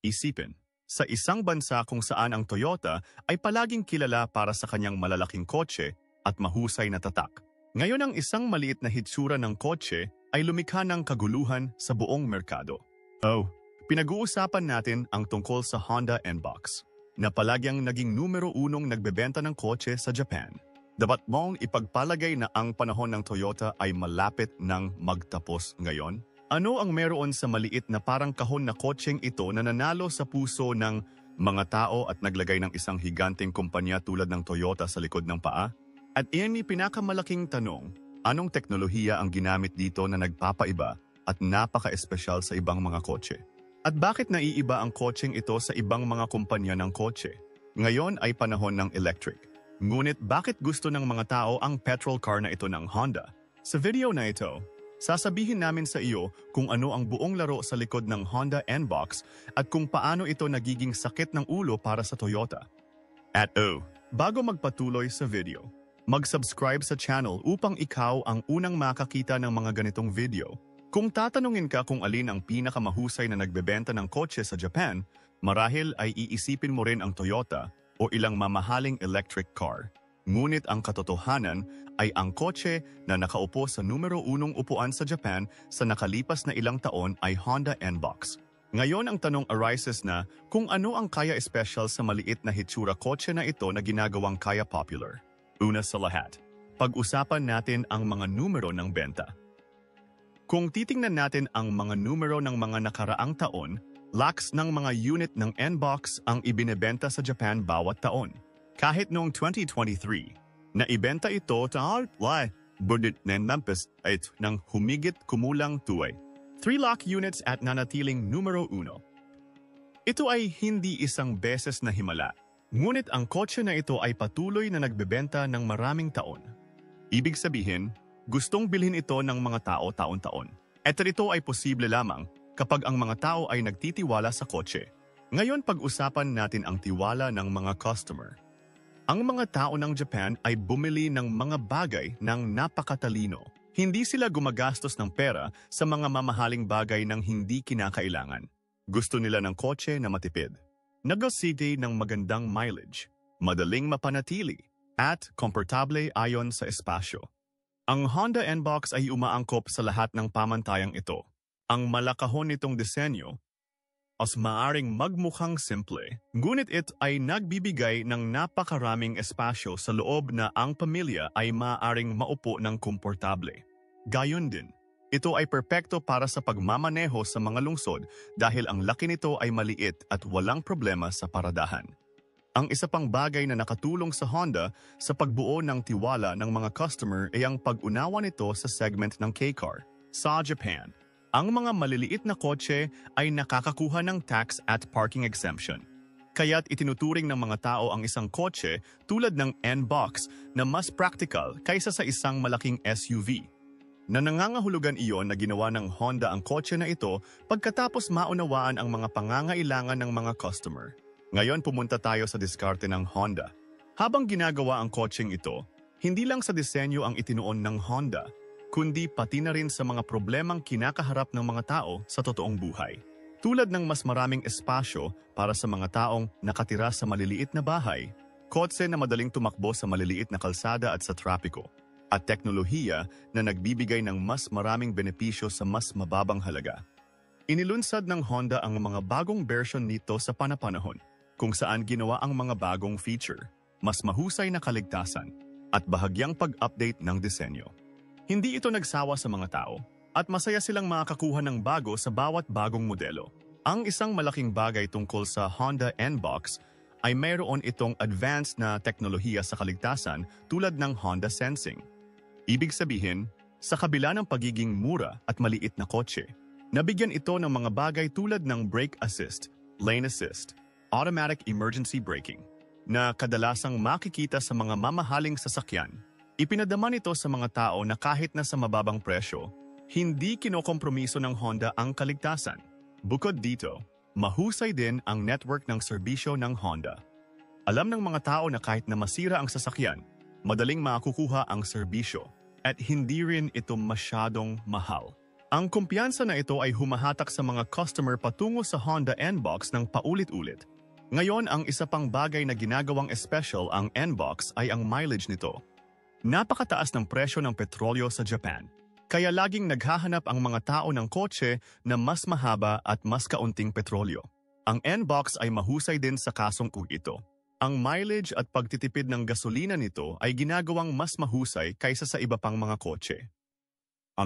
Isipin, sa isang bansa kung saan ang Toyota ay palaging kilala para sa kanyang malalaking kotse at mahusay na tatak. Ngayon ang isang maliit na hitsura ng kotse ay lumikha ng kaguluhan sa buong merkado. Pinag-uusapan natin ang tungkol sa Honda N-Box, na palagyang naging numero 1 nagbebenta ng kotse sa Japan. Dapat mong ipagpalagay na ang panahon ng Toyota ay malapit ng magtapos ngayon? Ano ang meron sa maliit na parang kahon na kotseng ito na nanalo sa puso ng mga tao at naglagay ng isang higanting kumpanya tulad ng Toyota sa likod ng paa? At iyan ni pinakamalaking tanong, anong teknolohiya ang ginamit dito na nagpapaiba at napaka-espesyal sa ibang mga kotse? At bakit naiiba ang kotseng ito sa ibang mga kumpanya ng kotse? Ngayon ay panahon ng electric. Ngunit bakit gusto ng mga tao ang petrol car na ito ng Honda? Sa video na ito, sasabihin namin sa iyo kung ano ang buong laro sa likod ng Honda N-Box at kung paano ito nagiging sakit ng ulo para sa Toyota. Bago magpatuloy sa video, mag-subscribe sa channel upang ikaw ang unang makakita ng mga ganitong video. Kung tatanungin ka kung alin ang pinakamahusay na nagbebenta ng kotse sa Japan, marahil ay iisipin mo rin ang Toyota o ilang mamahaling electric car. Ngunit ang katotohanan ay ang kotse na nakaupo sa numero 1 upuan sa Japan sa nakalipas na ilang taon ay Honda N-Box. Ngayon ang tanong arises na kung ano ang kaya special sa maliit na hitsura kotse na ito na ginagawang kaya popular. Una sa lahat, pag-usapan natin ang mga numero ng benta. Kung titingnan natin ang mga numero ng mga nakaraang taon, lakhs ng mga unit ng N-Box ang ibinebenta sa Japan bawat taon. Kahit noong 2023, naibenta ito budget ng Memphis ay ng humigit kumulang 3 lakh units at nanatiling numero 1. Ito ay hindi isang beses na himala, ngunit ang kotse na ito ay patuloy na nagbebenta ng maraming taon. Ibig sabihin, gustong bilhin ito ng mga tao taon-taon. At ito ay posible lamang kapag ang mga tao ay nagtitiwala sa kotse. Ngayon pag-usapan natin ang tiwala ng mga customer. Ang mga tao ng Japan ay bumili ng mga bagay ng napakatalino. Hindi sila gumagastos ng pera sa mga mamahaling bagay ng hindi kinakailangan. Gusto nila ng kotse na matipid, nagosite ng magandang mileage, madaling mapanatili, at komportable ayon sa espasyo. Ang Honda N-Box ay umaangkop sa lahat ng pamantayang ito. Ang malakahon nitong disenyo as maaring magmukhang simple, ngunit ito ay nagbibigay ng napakaraming espasyo sa loob na ang pamilya ay maaring maupo ng komportable. Gayon din, ito ay perpekto para sa pagmamaneho sa mga lungsod dahil ang laki nito ay maliit at walang problema sa paradahan. Ang isa pang bagay na nakatulong sa Honda sa pagbuo ng tiwala ng mga customer ay ang pag-unawa nito sa segment ng K-Car. Sa Japan, ang mga maliliit na kotse ay nakakakuha ng tax at parking exemption. Kaya't itinuturing ng mga tao ang isang kotse tulad ng N-Box na mas practical kaysa sa isang malaking SUV. Na nangangahulugan iyon na ginawa ng Honda ang kotse na ito pagkatapos maunawaan ang mga pangangailangan ng mga customer. Ngayon pumunta tayo sa diskarte ng Honda. Habang ginagawa ang kotseng ito, hindi lang sa disenyo ang itinuon ng Honda, kundi pati na rin sa mga problemang kinakaharap ng mga tao sa totoong buhay. Tulad ng mas maraming espasyo para sa mga taong nakatira sa maliliit na bahay, kotse na madaling tumakbo sa maliliit na kalsada at sa trapiko, at teknolohiya na nagbibigay ng mas maraming benepisyo sa mas mababang halaga. Inilunsad ng Honda ang mga bagong version nito sa panapanahon, kung saan ginawa ang mga bagong feature, mas mahusay na kaligtasan, at bahagyang pag-update ng disenyo. Hindi ito nagsawa sa mga tao, at masaya silang makakakuha ng bago sa bawat bagong modelo. Ang isang malaking bagay tungkol sa Honda N-Box ay mayroon itong advanced na teknolohiya sa kaligtasan tulad ng Honda Sensing. Ibig sabihin, sa kabila ng pagiging mura at maliit na kotse, nabigyan ito ng mga bagay tulad ng brake assist, lane assist, automatic emergency braking, na kadalasang makikita sa mga mamahaling sasakyan. Ipinadama nito sa mga tao na kahit na sa mababang presyo, hindi kinokompromiso ng Honda ang kaligtasan. Bukod dito, mahusay din ang network ng serbisyo ng Honda. Alam ng mga tao na kahit na masira ang sasakyan, madaling makukuha ang serbisyo at hindi rin ito masyadong mahal. Ang kumpiyansa na ito ay humahatak sa mga customer patungo sa Honda N-Box ng paulit-ulit. Ngayon, ang isa pang bagay na ginagawang espesyal ang N-Box ay ang mileage nito. Napakataas ng presyo ng petrolyo sa Japan. Kaya laging naghahanap ang mga tao ng kotse na mas mahaba at mas kaunting petrolyo. Ang N-Box ay mahusay din sa kasong ito. Ang mileage at pagtitipid ng gasolina nito ay ginagawang mas mahusay kaysa sa iba pang mga kotse.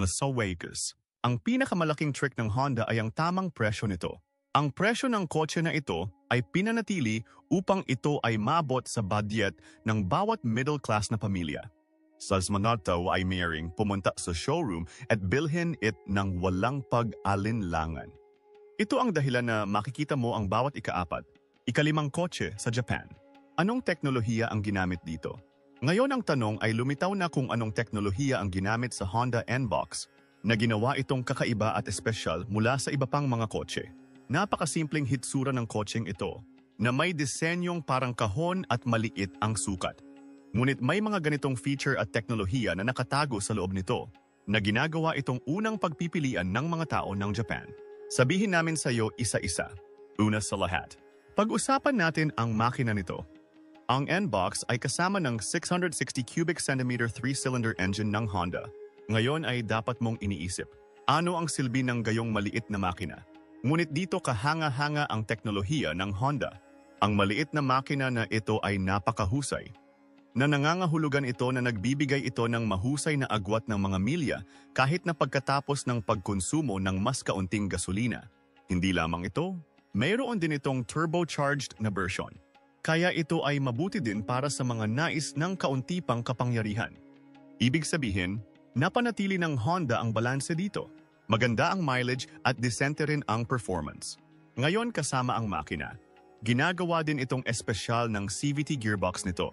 Sa Vegas, ang pinakamalaking trick ng Honda ay ang tamang presyo nito. Ang presyo ng kotse na ito ay pinanatili upang ito ay maabot sa budget ng bawat middle class na pamilya. Sa Smanarto ay maring pumunta sa showroom at bilhin it ng walang pag-alinlangan. Ito ang dahilan na makikita mo ang bawat ikaapat, ikalimang kotse sa Japan. Anong teknolohiya ang ginamit dito? Ngayon ang tanong ay lumitaw na kung anong teknolohiya ang ginamit sa Honda N-Box na ginawa itong kakaiba at espesyal mula sa iba pang mga kotse. Napakasimpleng hitsura ng kotseng ito na may disenyong parang kahon at maliit ang sukat. Ngunit may mga ganitong feature at teknolohiya na nakatago sa loob nito na ginagawa itong unang pagpipilian ng mga tao ng Japan. Sabihin namin sa iyo isa-isa. Una sa lahat, pag-usapan natin ang makina nito. Ang N-Box ay kasama ng 660 cubic centimeter 3-cylinder engine ng Honda. Ngayon ay dapat mong iniisip, ano ang silbi ng gayong maliit na makina? Ngunit dito kahanga-hanga ang teknolohiya ng Honda. Ang maliit na makina na ito ay napakahusay. Na nangangahulugan ito na nagbibigay ito ng mahusay na agwat ng mga milya kahit na pagkatapos ng pagkonsumo ng mas kaunting gasolina. Hindi lamang ito, mayroon din itong turbocharged na version. Kaya ito ay mabuti din para sa mga nais ng kaunti pang kapangyarihan. Ibig sabihin, napanatili ng Honda ang balanse dito. Maganda ang mileage at decente rin ang performance. Ngayon kasama ang makina, ginagawa din itong espesyal ng CVT gearbox nito.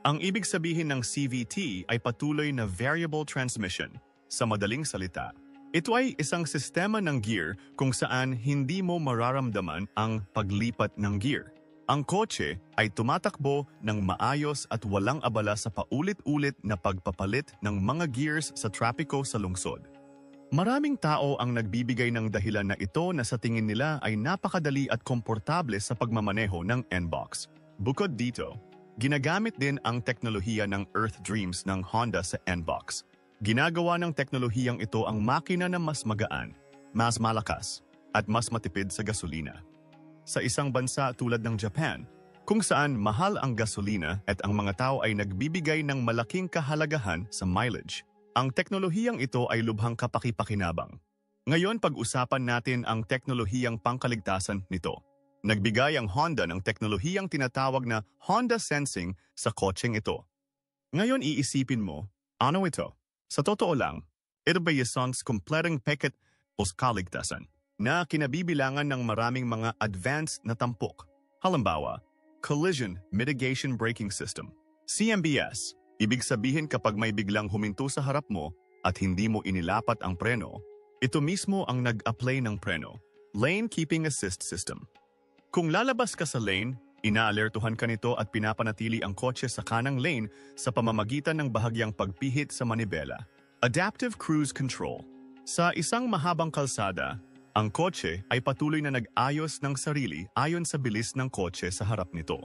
Ang ibig sabihin ng CVT ay patuloy na variable transmission. Sa madaling salita, ito ay isang sistema ng gear kung saan hindi mo mararamdaman ang paglipat ng gear. Ang kotse ay tumatakbo ng maayos at walang abala sa paulit-ulit na pagpapalit ng mga gears sa trapiko sa lungsod. Maraming tao ang nagbibigay ng dahilan na ito na sa tingin nila ay napakadali at komportable sa pagmamaneho ng N-Box. Bukod dito, ginagamit din ang teknolohiya ng Earth Dreams ng Honda sa N-Box. Ginagawa ng teknolohiyang ito ang makina na mas magaan, mas malakas, at mas matipid sa gasolina. Sa isang bansa tulad ng Japan, kung saan mahal ang gasolina at ang mga tao ay nagbibigay ng malaking kahalagahan sa mileage, ang teknolohiyang ito ay lubhang kapaki-pakinabang. Ngayon pag-usapan natin ang teknolohiyang pangkaligtasan nito. Nagbigay ang Honda ng teknolohiyang tinatawag na Honda Sensing sa kotseng ito. Ngayon iisipin mo, ano ito? Sa totoo lang, ito ba isang kompletong paket o kaligtasan na kinabibilangan ng maraming mga advanced na tampok. Halimbawa, Collision Mitigation Braking System, CMBS. Ibig sabihin kapag may biglang huminto sa harap mo at hindi mo inilapat ang preno, ito mismo ang nag-apply ng preno, Lane Keeping Assist System. Kung lalabas ka sa lane, inaalertuhan ka nito at pinapanatili ang kotse sa kanang lane sa pamamagitan ng bahagyang pagpihit sa manibela. Adaptive Cruise Control. Sa isang mahabang kalsada, ang kotse ay patuloy na nag-ayos ng sarili ayon sa bilis ng kotse sa harap nito.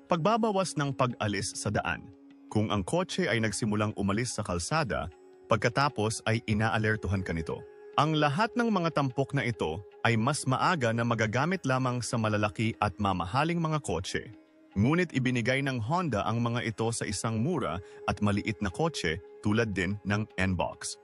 Pagbabawas ng pag-alis sa daan. Kung ang kotse ay nagsimulang umalis sa kalsada, pagkatapos ay inaalertuhan ka nito. Ang lahat ng mga tampok na ito ay mas maaga na magagamit lamang sa malalaki at mamahaling mga kotse. Ngunit ibinigay ng Honda ang mga ito sa isang mura at maliit na kotse tulad din ng N-Box.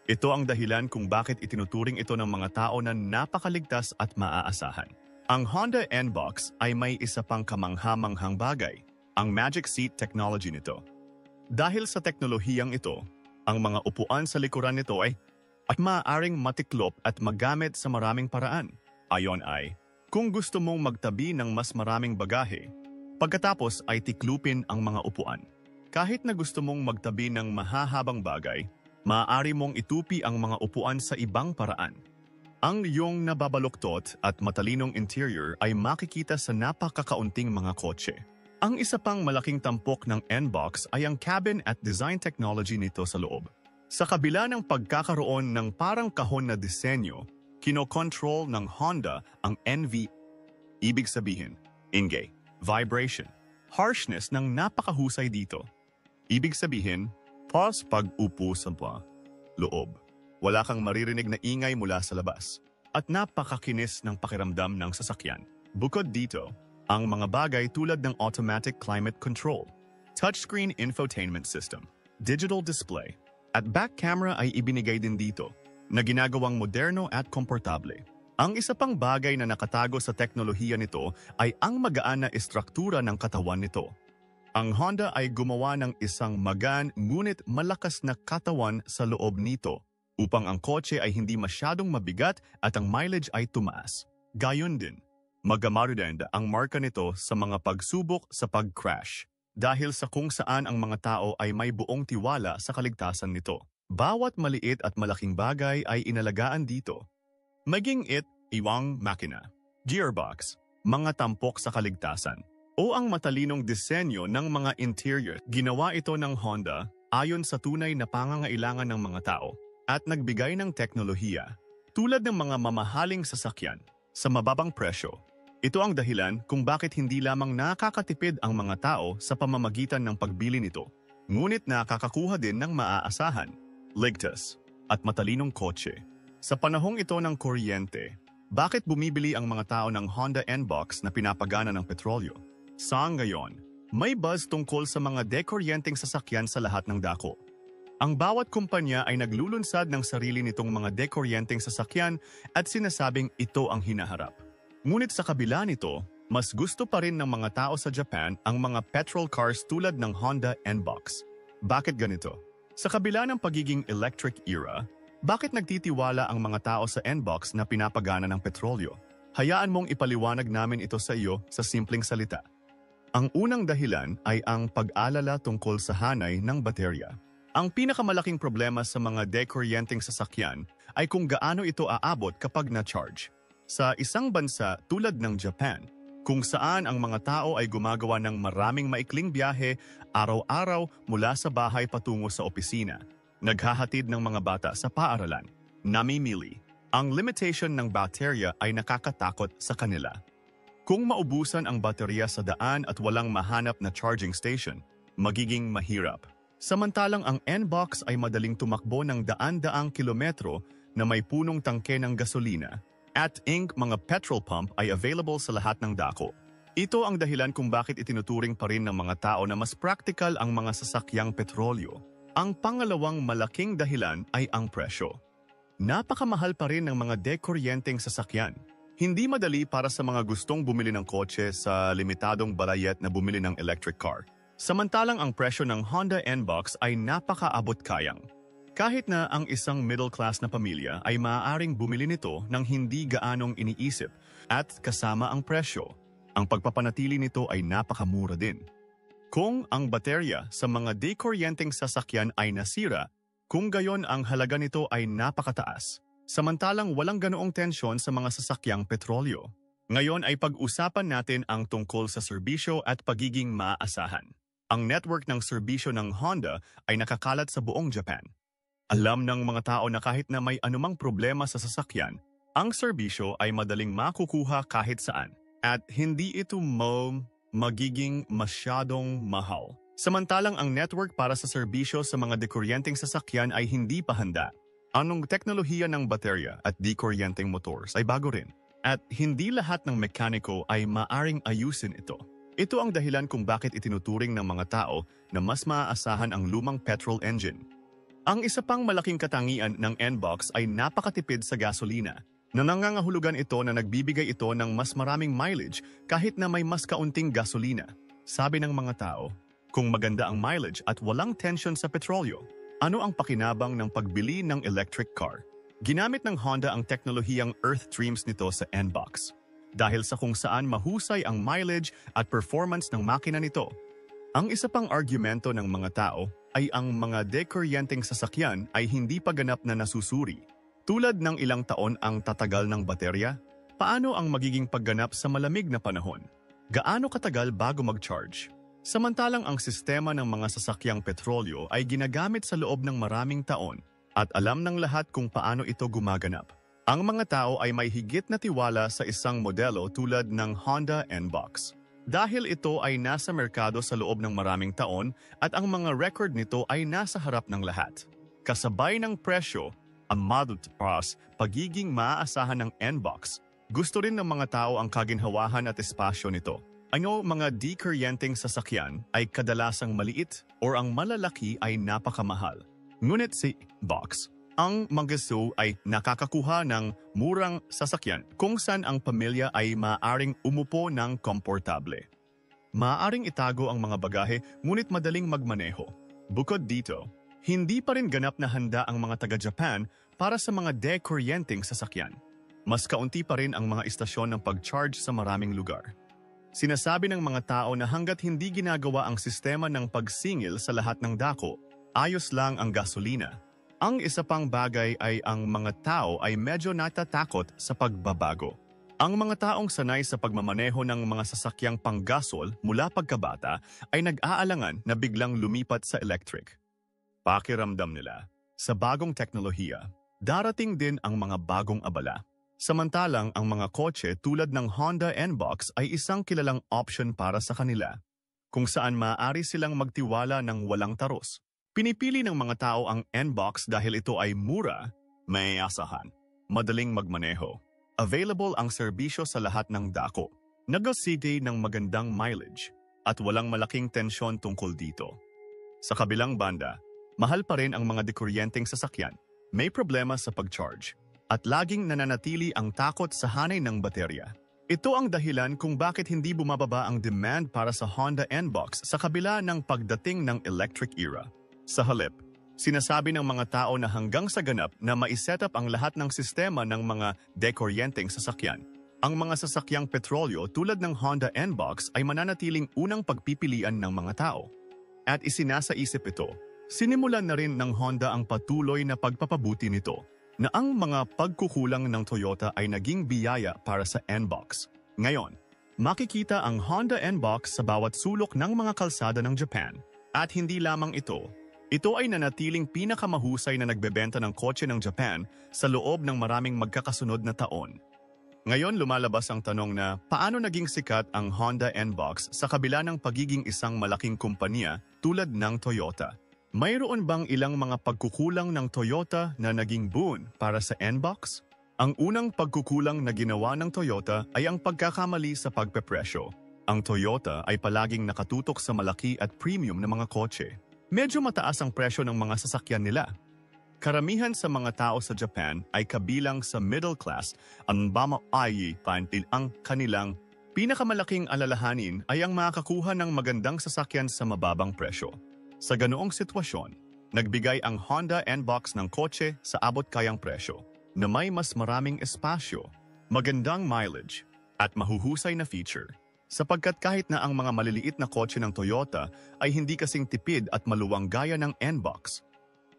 Ito ang dahilan kung bakit itinuturing ito ng mga tao na napakaligtas at maaasahan. Ang Honda N-Box ay may isa pang kamangha-manghang bagay, ang Magic Seat technology nito. Dahil sa teknolohiyang ito, ang mga upuan sa likuran nito ay maaaring matiklop at magamit sa maraming paraan. Ayon ay, kung gusto mong magtabi ng mas maraming bagahe, pagkatapos ay tiklupin ang mga upuan. Kahit na gusto mong magtabi ng mahahabang bagay, maaari mong itupi ang mga upuan sa ibang paraan. Ang iyong nababaluktot at matalinong interior ay makikita sa napakakaunting mga kotse. Ang isa pang malaking tampok ng N-Box ay ang cabin at design technology nito sa loob. Sa kabila ng pagkakaroon ng parang kahon na disenyo, kinokontrol ng Honda ang NV. Ibig sabihin, ingay, vibration, harshness ng napakahusay dito. Ibig sabihin, pause pag-upo sa loob. Wala kang maririnig na ingay mula sa labas. At napakakinis ng pakiramdam ng sasakyan. Bukod dito, ang mga bagay tulad ng automatic climate control, touchscreen infotainment system, digital display, at back camera ay ibinigay din dito na ginagawang moderno at komportable. Ang isa pang bagay na nakatago sa teknolohiya nito ay ang magaan na istruktura ng katawan nito. Ang Honda ay gumawa ng isang magaan ngunit malakas na katawan sa loob nito upang ang kotse ay hindi masyadong mabigat at ang mileage ay tumaas. Gayon din, magamarudend ang marka nito sa mga pagsubok sa pag-crash dahil sa kung saan ang mga tao ay may buong tiwala sa kaligtasan nito. Bawat maliit at malaking bagay ay inalagaan dito. Maging iwang makina, gearbox, mga tampok sa kaligtasan, o ang matalinong disenyo ng mga interior. Ginawa ito ng Honda ayon sa tunay na pangangailangan ng mga tao at nagbigay ng teknolohiya tulad ng mga mamahaling sasakyan sa mababang presyo. Ito ang dahilan kung bakit hindi lamang nakakatipid ang mga tao sa pamamagitan ng pagbili nito, ngunit nakakakuha din ng maaasahan, ligtas, at matalinong kotse. Sa panahong ito ng kuryente, bakit bumibili ang mga tao ng Honda N-Box na pinapagana ng petrolyo? Sa ngayon, may buzz tungkol sa mga dekuryenteng sasakyan sa lahat ng dako. Ang bawat kumpanya ay naglulunsad ng sarili nitong mga dekuryenteng sasakyan at sinasabing ito ang hinaharap. Ngunit sa kabila nito, mas gusto pa rin ng mga tao sa Japan ang mga petrol cars tulad ng Honda N-Box. Bakit ganito? Sa kabila ng pagiging electric era, bakit nagtitiwala ang mga tao sa N-Box na pinapagana ng petrolyo? Hayaan mong ipaliwanag namin ito sa iyo sa simpleng salita. Ang unang dahilan ay ang pag-alala tungkol sa hanay ng baterya. Ang pinakamalaking problema sa mga dekuryenteng sasakyan ay kung gaano ito aabot kapag na-charge. Sa isang bansa tulad ng Japan, kung saan ang mga tao ay gumagawa ng maraming maikling biyahe araw-araw mula sa bahay patungo sa opisina, naghahatid ng mga bata sa paaralan, namimili, ang limitation ng baterya ay nakakatakot sa kanila. Kung maubusan ang baterya sa daan at walang mahanap na charging station, magiging mahirap. Samantalang ang N-Box ay madaling tumakbo ng daan-daang kilometro na may punong tangke ng gasolina at mga petrol pump ay available sa lahat ng dako. Ito ang dahilan kung bakit itinuturing pa rin ng mga tao na mas practical ang mga sasakyang petrolyo. Ang pangalawang malaking dahilan ay ang presyo. Napakamahal pa rin ng mga dekuryenteng sasakyan. Hindi madali para sa mga gustong bumili ng kotse sa limitadong budget na bumili ng electric car. Samantalang ang presyo ng Honda N-Box ay napakaabot-kayang. Kahit na ang isang middle-class na pamilya ay maaaring bumili nito ng hindi gaanong iniisip at kasama ang presyo, ang pagpapanatili nito ay napakamura din. Kung ang baterya sa mga dekuryenteng sasakyan ay nasira, kung gayon ang halaga nito ay napakataas, samantalang walang ganoong tensyon sa mga sasakyang petrolyo. Ngayon ay pag-usapan natin ang tungkol sa serbisyo at pagiging maaasahan. Ang network ng serbisyo ng Honda ay nakakalat sa buong Japan. Alam ng mga tao na kahit na may anumang problema sa sasakyan, ang serbisyo ay madaling makukuha kahit saan at hindi ito magiging masyadong mahal. Samantalang ang network para sa serbisyo sa mga dekuryenteng sasakyan ay hindi pa handa. Anong teknolohiya ng baterya at dekuryenteng motors ay bago rin. At hindi lahat ng mekaniko ay maaring ayusin ito. Ito ang dahilan kung bakit itinuturing ng mga tao na mas maaasahan ang lumang petrol engine. Ang isa pang malaking katangian ng N-Box ay napakatipid sa gasolina. Nangangahulugan ito na nagbibigay ito ng mas maraming mileage kahit na may mas kaunting gasolina. Sabi ng mga tao, kung maganda ang mileage at walang tension sa petrolyo, ano ang pakinabang ng pagbili ng electric car? Ginamit ng Honda ang teknolohiyang Earth Dreams nito sa N-Box dahil sa kung saan mahusay ang mileage at performance ng makina nito. Ang isa pang argumento ng mga tao ay ang mga dekuryenteng sasakyan ay hindi pa ganap na nasusuri. Tulad ng ilang taon ang tatagal ng baterya, paano ang magiging pagganap sa malamig na panahon? Gaano katagal bago mag-charge? Samantalang ang sistema ng mga sasakyang petrolyo ay ginagamit sa loob ng maraming taon at alam ng lahat kung paano ito gumaganap. Ang mga tao ay may higit na tiwala sa isang modelo tulad ng Honda N-Box. Dahil ito ay nasa merkado sa loob ng maraming taon at ang mga record nito ay nasa harap ng lahat. Kasabay ng presyo, ang Model Plus, pagiging maaasahan ng N-Box, gusto rin ng mga tao ang kaginhawahan at espasyo nito. Ano mga di-kuryenteng sasakyan ay kadalasang maliit o ang malalaki ay napakamahal. Ngunit si Box, ang Magaso ay nakakakuha ng murang sasakyan kung saan ang pamilya ay maaaring umupo ng komportable. Maaaring itago ang mga bagahe ngunit madaling magmaneho. Bukod dito, hindi pa rin ganap na handa ang mga taga-Japan para sa mga de-kuryenteng sasakyan. Mas kaunti pa rin ang mga istasyon ng pag-charge sa maraming lugar. Sinasabi ng mga tao na hanggat hindi ginagawa ang sistema ng pagsingil sa lahat ng dako, ayos lang ang gasolina. Ang isa pang bagay ay ang mga tao ay medyo natatakot sa pagbabago. Ang mga taong sanay sa pagmamaneho ng mga sasakyang panggasol mula pagkabata ay nag-aalangan na biglang lumipat sa electric. Pakiramdam nila, sa bagong teknolohiya, darating din ang mga bagong abala. Samantalang ang mga kotse tulad ng Honda N-Box ay isang kilalang option para sa kanila, kung saan maaari silang magtiwala ng walang taros. Pinipili ng mga tao ang N-Box dahil ito ay mura, may asahan, madaling magmaneho. Available ang serbisyo sa lahat ng dako. Nag-city ng magandang mileage at walang malaking tensyon tungkol dito. Sa kabilang banda, mahal pa rin ang mga dekuryenteng sasakyan, may problema sa pag-charge, at laging nananatili ang takot sa hanay ng baterya. Ito ang dahilan kung bakit hindi bumababa ang demand para sa Honda N-Box sa kabila ng pagdating ng electric era. Sa halip, sinasabi ng mga tao na hanggang sa ganap na maiset up ang lahat ng sistema ng mga dekuryenteng sasakyan. Ang mga sasakyang petrolyo tulad ng Honda N-Box ay mananatiling unang pagpipilian ng mga tao. At isinasaisip ito, sinimulan na rin ng Honda ang patuloy na pagpapabuti nito, na ang mga pagkukulang ng Toyota ay naging biyaya para sa N-Box. Ngayon, makikita ang Honda N-Box sa bawat sulok ng mga kalsada ng Japan. At hindi lamang ito, ito ay nanatiling pinakamahusay na nagbebenta ng kotse ng Japan sa loob ng maraming magkakasunod na taon. Ngayon lumalabas ang tanong na paano naging sikat ang Honda N-Box sa kabila ng pagiging isang malaking kumpanya tulad ng Toyota. Mayroon bang ilang mga pagkukulang ng Toyota na naging boon para sa N-Box? Ang unang pagkukulang na ginawa ng Toyota ay ang pagkakamali sa pagpepresyo. Ang Toyota ay palaging nakatutok sa malaki at premium na mga kotse. Medyo mataas ang presyo ng mga sasakyan nila. Karamihan sa mga tao sa Japan ay kabilang sa middle class ang ang kanilang pinakamalaking alalahanin ay ang makakakuha ng magandang sasakyan sa mababang presyo. Sa ganoong sitwasyon, nagbigay ang Honda N-Box ng kotse sa abot-kayang presyo na may mas maraming espasyo, magandang mileage, at mahuhusay na feature. Sapagkat kahit na ang mga maliliit na kotse ng Toyota ay hindi kasing tipid at maluwang gaya ng N-Box.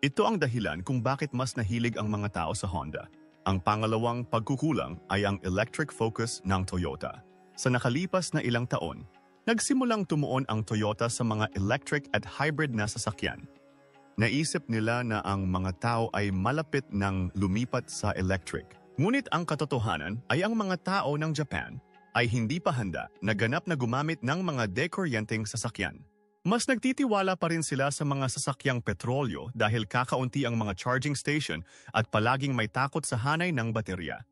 Ito ang dahilan kung bakit mas nahilig ang mga tao sa Honda. Ang pangalawang pagkukulang ay ang electric focus ng Toyota. Sa nakalipas na ilang taon, nagsimulang tumuon ang Toyota sa mga electric at hybrid na sasakyan. Naisip nila na ang mga tao ay malapit ng lumipat sa electric. Ngunit ang katotohanan ay ang mga tao ng Japan ay hindi pa handa na ganap na gumamit ng mga dekuryenteng sasakyan. Mas nagtitiwala pa rin sila sa mga sasakyang petrolyo dahil kakaunti ang mga charging station at palaging may takot sa hanay ng baterya.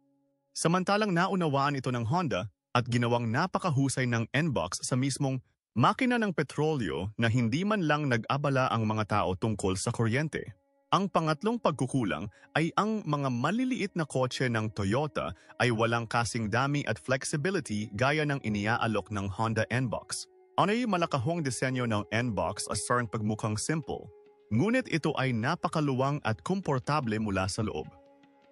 Samantalang naunawaan ito ng Honda at ginawang napakahusay ng N-Box sa mismong makina ng petrolyo na hindi man lang nag-abala ang mga tao tungkol sa kuryente. Ang pangatlong pagkukulang ay ang mga maliliit na kotse ng Toyota ay walang kasing dami at flexibility gaya ng iniaalok ng Honda N-Box. Ano'y malakahong disenyo ng N-Box as parang pagmukhang simple, ngunit ito ay napakaluwang at komportable mula sa loob.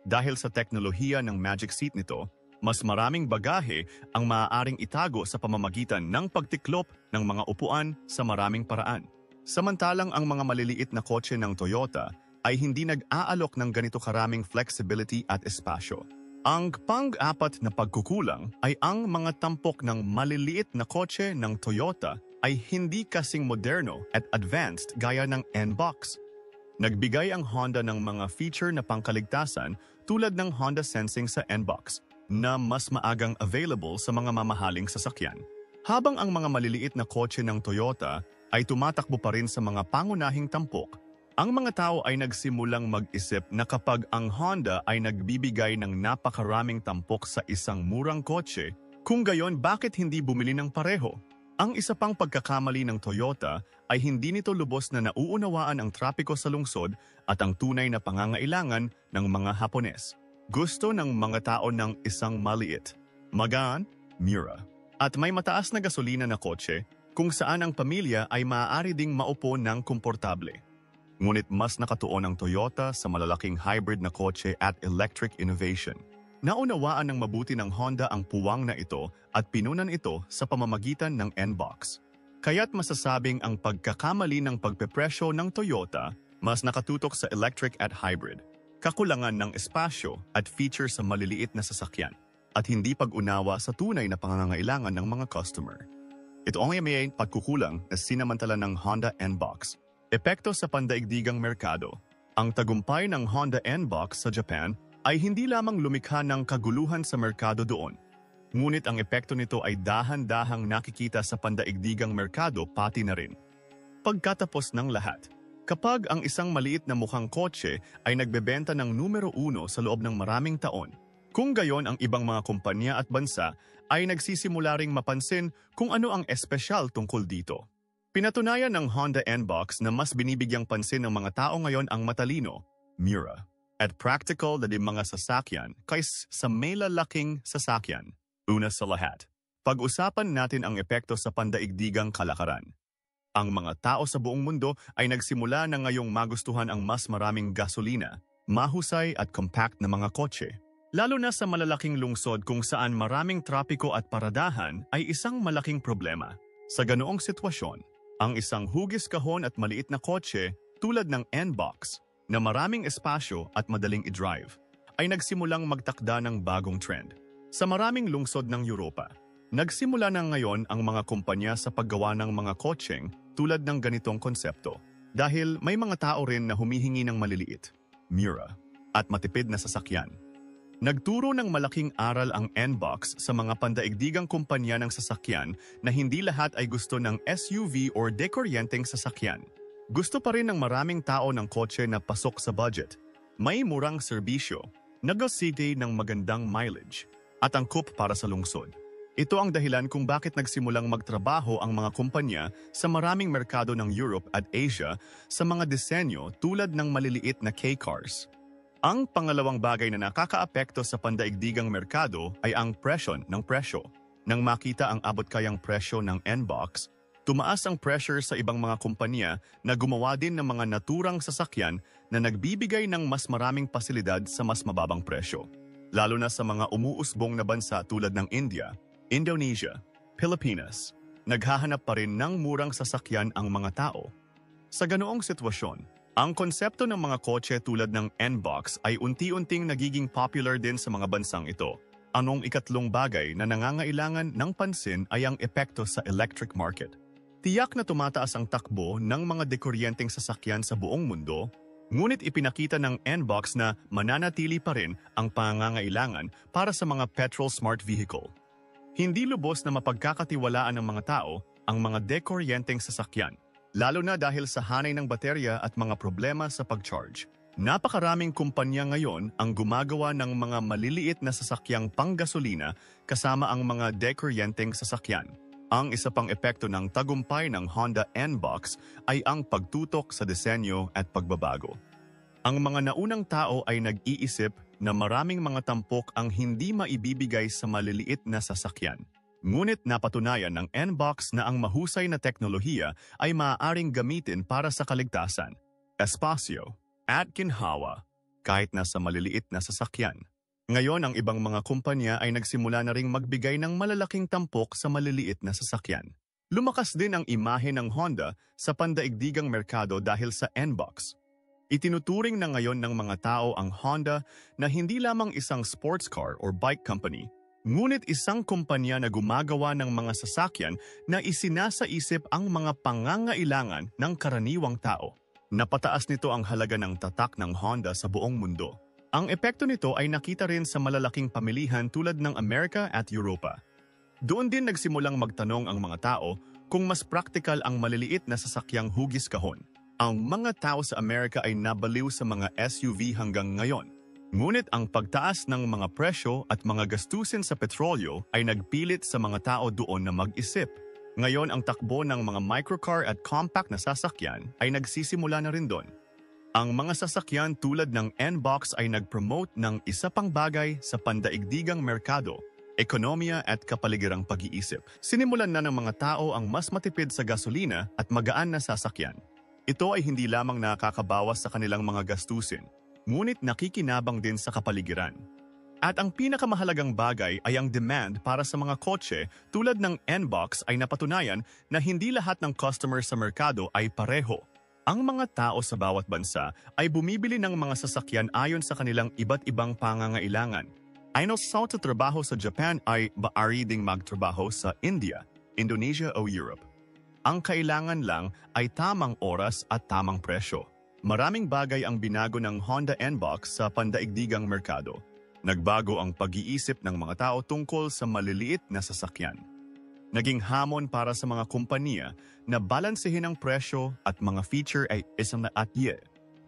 Dahil sa teknolohiya ng Magic Seat nito, mas maraming bagahe ang maaaring itago sa pamamagitan ng pagtiklop ng mga upuan sa maraming paraan. Samantalang ang mga maliliit na kotse ng Toyota ay hindi nag-aalok ng ganito karaming flexibility at espasyo. Ang pang-apat na pagkukulang ay ang mga tampok ng maliliit na kotse ng Toyota ay hindi kasing moderno at advanced gaya ng N-Box. Nagbigay ang Honda ng mga feature na pangkaligtasan tulad ng Honda Sensing sa N-Box na mas maagang available sa mga mamahaling sasakyan. Habang ang mga maliliit na kotse ng Toyota ay tumatakbo pa rin sa mga pangunahing tampok, ang mga tao ay nagsimulang mag-isip na kapag ang Honda ay nagbibigay ng napakaraming tampok sa isang murang kotse, kung gayon bakit hindi bumili ng pareho? Ang isa pang pagkakamali ng Toyota ay hindi nito lubos na nauunawaan ang trapiko sa lungsod at ang tunay na pangangailangan ng mga Hapones. Gusto ng mga tao ng isang maliit, magaan, mura, at may mataas na gasolina na kotse kung saan ang pamilya ay maaari ding maupo ng komportable. Ngunit mas nakatuon ang Toyota sa malalaking hybrid na kotse at electric innovation. Naunawaan ng mabuti ng Honda ang puwang na ito at pinunan ito sa pamamagitan ng N-Box. Kaya't masasabing ang pagkakamali ng pagpepresyo ng Toyota mas nakatutok sa electric at hybrid, kakulangan ng espasyo at feature sa maliliit na sasakyan, at hindi pag-unawa sa tunay na pangangailangan ng mga customer. Ito ang may pagkukulang na sinamantala ng Honda N-Box. Epekto sa pandaigdigang merkado. Ang tagumpay ng Honda N-Box sa Japan ay hindi lamang lumikha ng kaguluhan sa merkado doon. Ngunit ang epekto nito ay dahan-dahang nakikita sa pandaigdigang merkado pati na rin. Pagkatapos ng lahat, kapag ang isang maliit na mukhang kotse ay nagbebenta ng numero 1 sa loob ng maraming taon, kung gayon ang ibang mga kumpanya at bansa ay nagsisimula ring mapansin kung ano ang espesyal tungkol dito. Pinatunayan ng Honda N-Box na mas binibigyang pansin ng mga tao ngayon ang matalino, mura, at practical na di mga sasakyan kaysa sa may lalaking sasakyan. Una sa lahat, pag-usapan natin ang epekto sa pandaigdigang kalakaran. Ang mga tao sa buong mundo ay nagsimula na ngayong magustuhan ang mas maraming gasolina, mahusay at compact na mga kotse. Lalo na sa malalaking lungsod kung saan maraming trapiko at paradahan ay isang malaking problema. Sa ganoong sitwasyon, ang isang hugis kahon at maliit na kotse tulad ng N-Box na maraming espasyo at madaling i-drive, ay nagsimulang magtakda ng bagong trend. Sa maraming lungsod ng Europa, nagsimula na ngayon ang mga kumpanya sa paggawa ng mga kotseng tulad ng ganitong konsepto dahil may mga tao rin na humihingi ng maliliit, mura, at matipid na sasakyan. Nagturo ng malaking aral ang N-Box sa mga pandaigdigang kumpanya ng sasakyan na hindi lahat ay gusto ng SUV or dekoryenteng sasakyan. Gusto pa rin ng maraming tao ng kotse na pasok sa budget, may murang serbisyo, nag-city ng magandang mileage, at angkop para sa lungsod. Ito ang dahilan kung bakit nagsimulang magtrabaho ang mga kumpanya sa maraming merkado ng Europe at Asia sa mga disenyo tulad ng maliliit na K-cars. Ang pangalawang bagay na nakakaapekto sa pandaigdigang merkado ay ang presyon ng presyo. Nang makita ang abot-kayang presyo ng N-Box, tumaas ang pressure sa ibang mga kumpanya na gumawa din ng mga naturang sasakyan na nagbibigay ng mas maraming pasilidad sa mas mababang presyo. Lalo na sa mga umuusbong na bansa tulad ng India, Indonesia, Pilipinas, naghahanap pa rin ng murang sasakyan ang mga tao. Sa ganoong sitwasyon, ang konsepto ng mga kotse tulad ng N-Box ay unti-unting nagiging popular din sa mga bansang ito. Anong ikatlong bagay na nangangailangan ng pansin ay ang epekto sa electric market. Tiyak na tumataas ang takbo ng mga dekoryenteng sasakyan sa buong mundo, ngunit ipinakita ng N-Box na mananatili pa rin ang pangangailangan para sa mga petrol smart vehicle. Hindi lubos na mapagkakatiwalaan ng mga tao ang mga dekoryenteng sasakyan, lalo na dahil sa hanay ng baterya at mga problema sa pag-charge. Napakaraming kumpanya ngayon ang gumagawa ng mga maliliit na sasakyang panggasolina kasama ang mga dekoryenteng sasakyan. Ang isa pang epekto ng tagumpay ng Honda N-Box ay ang pagtutok sa disenyo at pagbabago. Ang mga naunang tao ay nag-iisip na maraming mga tampok ang hindi maibibigay sa maliliit na sasakyan. Ngunit napatunayan ng N-Box na ang mahusay na teknolohiya ay maaaring gamitin para sa kaligtasan, espasyo, at ginhawa, kahit na sa maliliit na sasakyan. Ngayon, ang ibang mga kumpanya ay nagsimula na ring magbigay ng malalaking tampok sa maliliit na sasakyan. Lumakas din ang imahe ng Honda sa pandaigdigang merkado dahil sa N-Box. Itinuturing na ngayon ng mga tao ang Honda na hindi lamang isang sports car or bike company, Ngunit isang kumpanya na gumagawa ng mga sasakyan na isinasaisip ang mga pangangailangan ng karaniwang tao. Napataas nito ang halaga ng tatak ng Honda sa buong mundo. Ang epekto nito ay nakita rin sa malalaking pamilihan tulad ng Amerika at Europa. Doon din nagsimulang magtanong ang mga tao kung mas praktikal ang maliliit na sasakyang hugis kahon. Ang mga tao sa Amerika ay nabaliw sa mga SUV hanggang ngayon. Ngunit ang pagtaas ng mga presyo at mga gastusin sa petrolyo ay nagpilit sa mga tao doon na mag-isip. Ngayon ang takbo ng mga microcar at compact na sasakyan ay nagsisimula na rin doon. Ang mga sasakyan tulad ng N-Box ay nag-promote ng isa pang bagay sa pandaigdigang merkado, ekonomiya at kapaligirang pag-iisip. Sinimulan na ng mga tao ang mas matipid sa gasolina at magaan na sasakyan. Ito ay hindi lamang nakakabawas sa kanilang mga gastusin, ngunit nakikinabang din sa kapaligiran. At ang pinakamahalagang bagay ay ang demand para sa mga kotse tulad ng N-Box ay napatunayan na hindi lahat ng customer sa merkado ay pareho. Ang mga tao sa bawat bansa ay bumibili ng mga sasakyan ayon sa kanilang iba't ibang pangangailangan. Ayon sa trabaho sa Japan ay maaari ding magtrabaho sa India, Indonesia o Europe. Ang kailangan lang ay tamang oras at tamang presyo. Maraming bagay ang binago ng Honda N-Box sa pandaigdigang merkado. Nagbago ang pag-iisip ng mga tao tungkol sa maliliit na sasakyan. Naging hamon para sa mga kumpanya na balansehin ang presyo at mga feature ay isang naatye.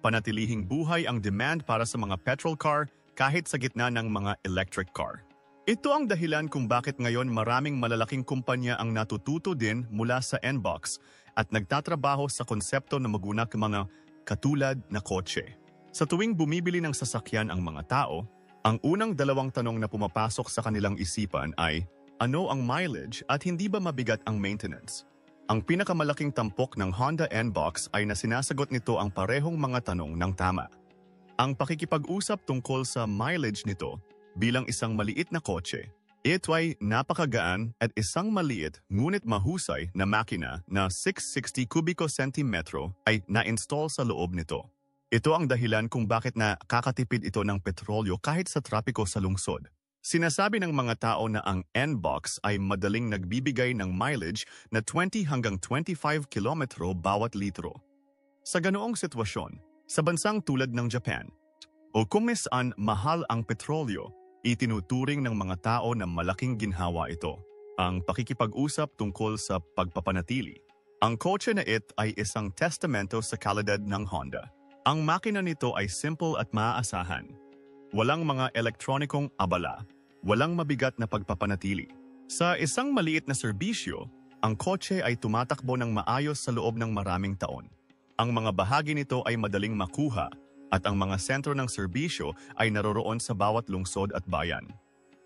Panatilihing buhay ang demand para sa mga petrol car kahit sa gitna ng mga electric car. Ito ang dahilan kung bakit ngayon maraming malalaking kumpanya ang natututo din mula sa N-Box at nagtatrabaho sa konsepto na magunak mga katulad na kotse. Sa tuwing bumibili ng sasakyan ang mga tao, ang unang dalawang tanong na pumapasok sa kanilang isipan ay, ano ang mileage at hindi ba mabigat ang maintenance? Ang pinakamalaking tampok ng Honda N-Box ay na sinasagot nito ang parehong mga tanong ng tama. Ang pakikipag-usap tungkol sa mileage nito bilang isang maliit na kotse, ito ay napakagaan at isang maliit ngunit mahusay na makina na 660 kubiko sentimetro ay na-install sa loob nito. Ito ang dahilan kung bakit nakakatipid ito ng petrolyo kahit sa trapiko sa lungsod. Sinasabi ng mga tao na ang N-Box ay madaling nagbibigay ng mileage na 20 hanggang 25 kilometro bawat litro. Sa ganoong sitwasyon, sa bansang tulad ng Japan, o kung saan mahal ang petrolyo, itinuturing ng mga tao na malaking ginhawa ito. Ang pakikipag-usap tungkol sa pagpapanatili. Ang kotse na ito ay isang testamento sa kalidad ng Honda. Ang makina nito ay simple at maaasahan. Walang mga elektronikong abala. Walang mabigat na pagpapanatili. Sa isang maliit na serbisyo, ang kotse ay tumatakbo ng maayos sa loob ng maraming taon. Ang mga bahagi nito ay madaling makuha at ang mga sentro ng serbisyo ay naroroon sa bawat lungsod at bayan.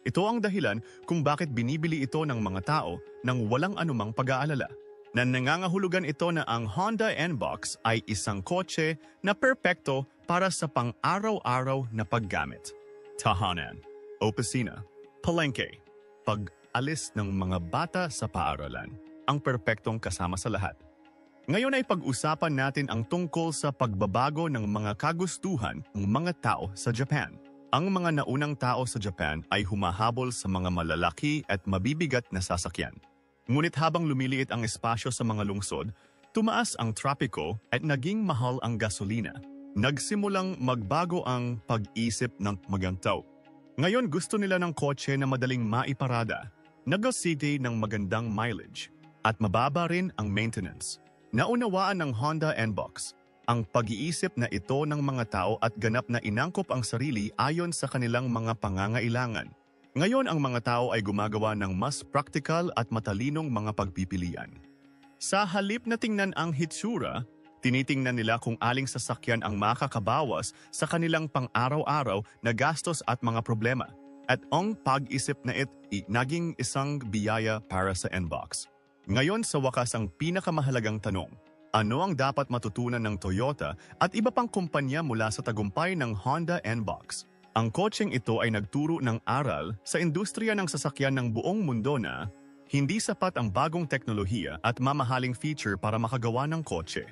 Ito ang dahilan kung bakit binibili ito ng mga tao nang walang anumang pag-aalala. Na nangangahulugan ito na ang Honda N-Box ay isang kotse na perpekto para sa pang-araw-araw na paggamit. Tahanan, opisina, palengke, pag-alis ng mga bata sa paaralan, ang perpektong kasama sa lahat. Ngayon ay pag-usapan natin ang tungkol sa pagbabago ng mga kagustuhan ng mga tao sa Japan. Ang mga naunang tao sa Japan ay humahabol sa mga malalaki at mabibigat na sasakyan. Ngunit habang lumiliit ang espasyo sa mga lungsod, tumaas ang trapiko at naging mahal ang gasolina. Nagsimulang magbago ang pag-isip ng magantaw. Ngayon gusto nila ng kotse na madaling maiparada, nag-city ng magandang mileage, at mababa rin ang maintenance. Naunawaan ng Honda N-Box ang pag-iisip na ito ng mga tao at ganap na inangkop ang sarili ayon sa kanilang mga pangangailangan. Ngayon ang mga tao ay gumagawa ng mas praktikal at matalinong mga pagpipilian. Sa halip na tingnan ang hitsura, tinitingnan nila kung aling sasakyan ang makakabawas sa kanilang pang-araw-araw na gastos at mga problema. At ang pag-isip na naging isang biyaya para sa N-Box. Ngayon sa wakas ang pinakamahalagang tanong, ano ang dapat matutunan ng Toyota at iba pang kumpanya mula sa tagumpay ng Honda N-Box? Ang kotseng ito ay nagturo ng aral sa industriya ng sasakyan ng buong mundo na hindi sapat ang bagong teknolohiya at mamahaling feature para makagawa ng kotse.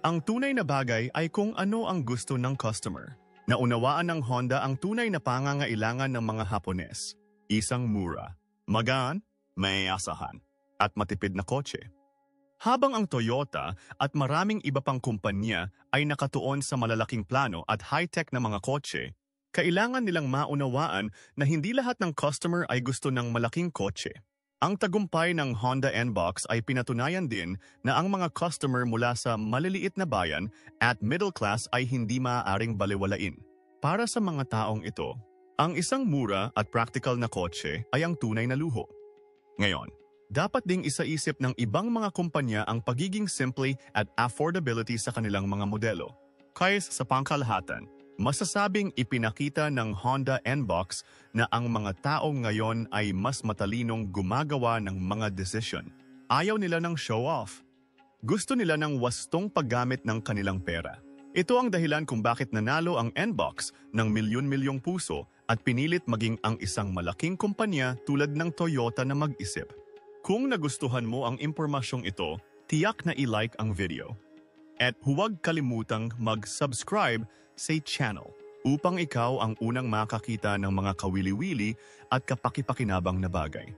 Ang tunay na bagay ay kung ano ang gusto ng customer. Naunawaan ng Honda ang tunay na pangangailangan ng mga Hapones. Isang mura, magaan, may asahan, at matipid na kotse. Habang ang Toyota at maraming iba pang kumpanya ay nakatuon sa malalaking plano at high-tech na mga kotse, kailangan nilang maunawaan na hindi lahat ng customer ay gusto ng malaking kotse. Ang tagumpay ng Honda N-Box ay pinatunayan din na ang mga customer mula sa maliliit na bayan at middle class ay hindi maaaring baliwalain. Para sa mga taong ito, ang isang mura at practical na kotse ay ang tunay na luho. Ngayon, dapat ding isaisip ng ibang mga kumpanya ang pagiging simple at affordability sa kanilang mga modelo. Kaya sa pangkalahatan, masasabing ipinakita ng Honda N-Box na ang mga tao ngayon ay mas matalinong gumagawa ng mga desisyon. Ayaw nila ng show-off. Gusto nila ng wastong paggamit ng kanilang pera. Ito ang dahilan kung bakit nanalo ang N-Box ng milyon-milyong puso at pinilit maging ang isang malaking kumpanya tulad ng Toyota na mag-isip. Kung nagustuhan mo ang impormasyong ito, tiyak na i-like ang video. At huwag kalimutang mag-subscribe sa channel upang ikaw ang unang makakita ng mga kawili-wili at kapakipakinabang na bagay.